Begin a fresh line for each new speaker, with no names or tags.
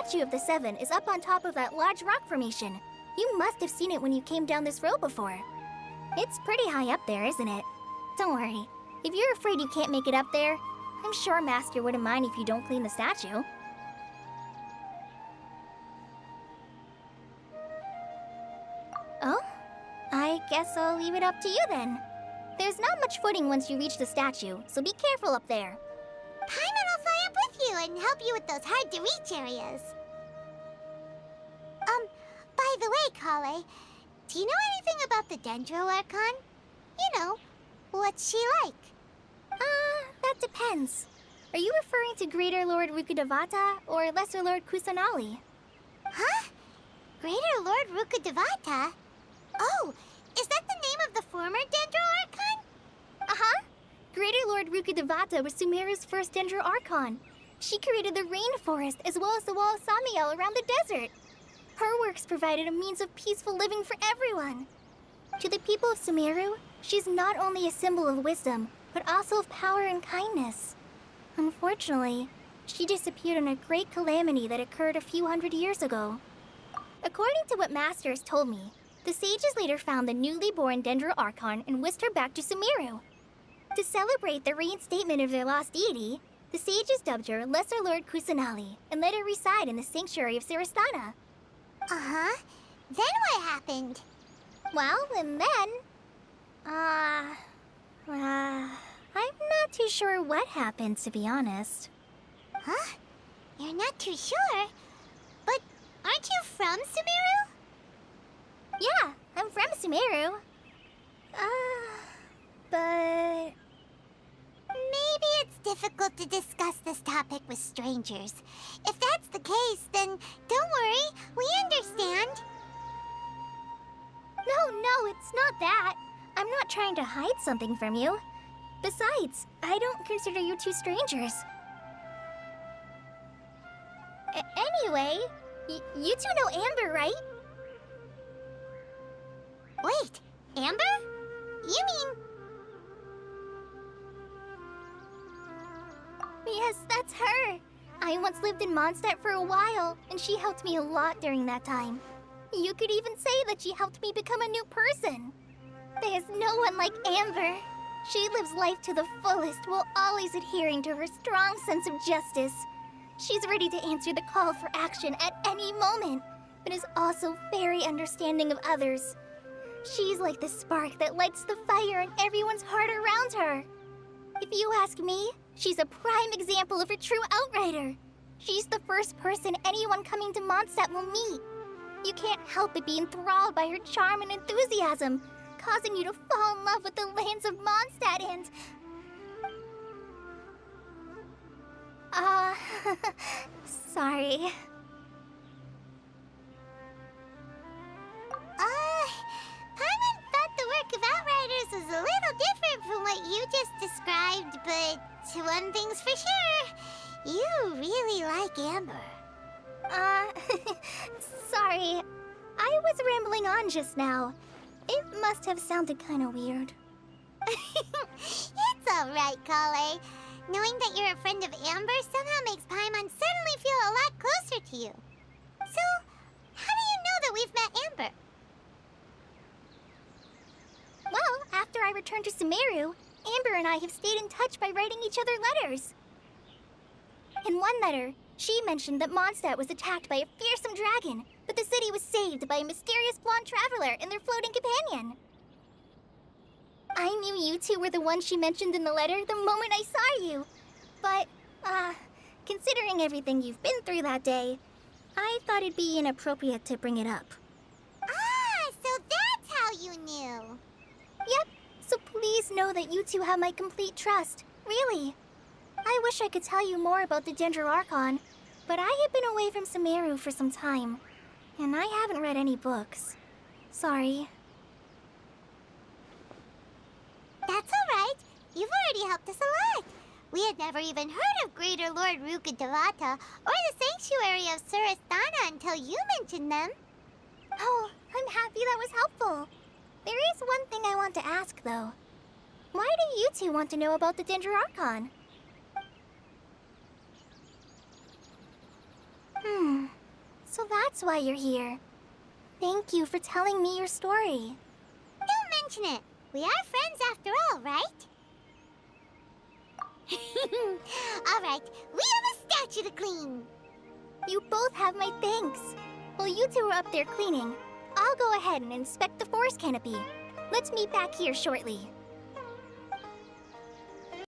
statue of the Seven is up on top of that large rock formation. You must have seen it when you came down this road before. It's pretty high up there, isn't it? Don't worry. If you're afraid you can't make it up there, I'm sure Master wouldn't mind if you don't clean the statue. Oh? I guess I'll leave it up to you then. There's not much footing once you reach the statue, so be careful up there.
Paimon will fly up with you and help you with those hard-to-reach areas. By the way, COLLEI, do you know anything about the Dendro Archon? You know, what's she like?
That depends. Are you referring to Greater Lord Rukkhadevata or Lesser Lord Kusanali?
Huh? Greater Lord Rukkhadevata? Oh, is that the name of the former Dendro Archon?
Uh-huh. Greater Lord Rukkhadevata was Sumeru's first Dendro Archon. She created the rainforest as well as the wall of Samiel around the desert. Her works provided a means of peaceful living for everyone. To the people of Sumeru, she's not only a symbol of wisdom, but also of power and kindness. Unfortunately, she disappeared in a great calamity that occurred a few hundred years ago. According to what Master has told me, the sages later found the newly born Dendro Archon and whisked her back to Sumeru. To celebrate the reinstatement of their lost deity, the sages dubbed her Lesser Lord Kusanali and let her reside in the sanctuary of Sarastana.
Uh-huh. Then what happened?
Well, and then... I'm not too sure what happened, to be honest.
Huh? You're not too sure? But aren't you from Sumeru?
Yeah, I'm from Sumeru. But...
Maybe it's difficult to discuss this topic with strangers. If that's the case, then don't worry, we understand.
No, it's not that. I'm not trying to hide something from you. Besides, I don't consider you two strangers. Anyway, you two know Amber, right?
Wait, Amber? You mean...
Yes, that's her. I once lived in Mondstadt for a while, and she helped me a lot during that time. You could even say that she helped me become a new person. There's no one like Amber. She lives life to the fullest while always adhering to her strong sense of justice. She's ready to answer the call for action at any moment, but is also very understanding of others. She's like the spark that lights the fire in everyone's heart around her. If you ask me, she's a prime example of a true outrider. She's the first person anyone coming to Mondstadt will meet. You can't help but be enthralled by her charm and enthusiasm, causing you to fall in love with the lands of Mondstadt and... sorry.
Paimon thought the work of Outriders was a little different from what you just described, but one thing's for sure, you really like Amber.
Sorry. I was rambling on just now. It must have sounded kind of weird.
It's alright, COLLEI. Knowing that you're a friend of Amber somehow makes Paimon suddenly feel a lot closer to you. So, how do you know that we've met Amber?
Well, after I returned to Sumeru, Amber and I have stayed in touch by writing each other letters. In one letter, she mentioned that Mondstadt was attacked by a fearsome dragon, but the city was saved by a mysterious blonde traveler and their floating companion. I knew you two were the ones she mentioned in the letter the moment I saw you. But, considering everything you've been through that day, I thought it'd be inappropriate to bring it up.
Ah, so that's how you knew.
Yep, so please know that you two have my complete trust, really. I wish I could tell you more about the Dendro Archon, but I have been away from Sumeru for some time, and I haven't read any books. Sorry.
That's alright. You've already helped us a lot. We had never even heard of Greater Lord Rukkhadevata or the Sanctuary of Sarastana until you mentioned them.
Oh, I'm happy that was helpful. There is one thing I want to ask, though. Why do you two want to know about the Dendro Archon? So that's why you're here. Thank you for telling me your story.
Don't mention it. We are friends after all, right? Alright, we have a statue to clean.
You both have my thanks. While you two are up there cleaning, I'll go ahead and inspect the forest canopy. Let's meet back here shortly.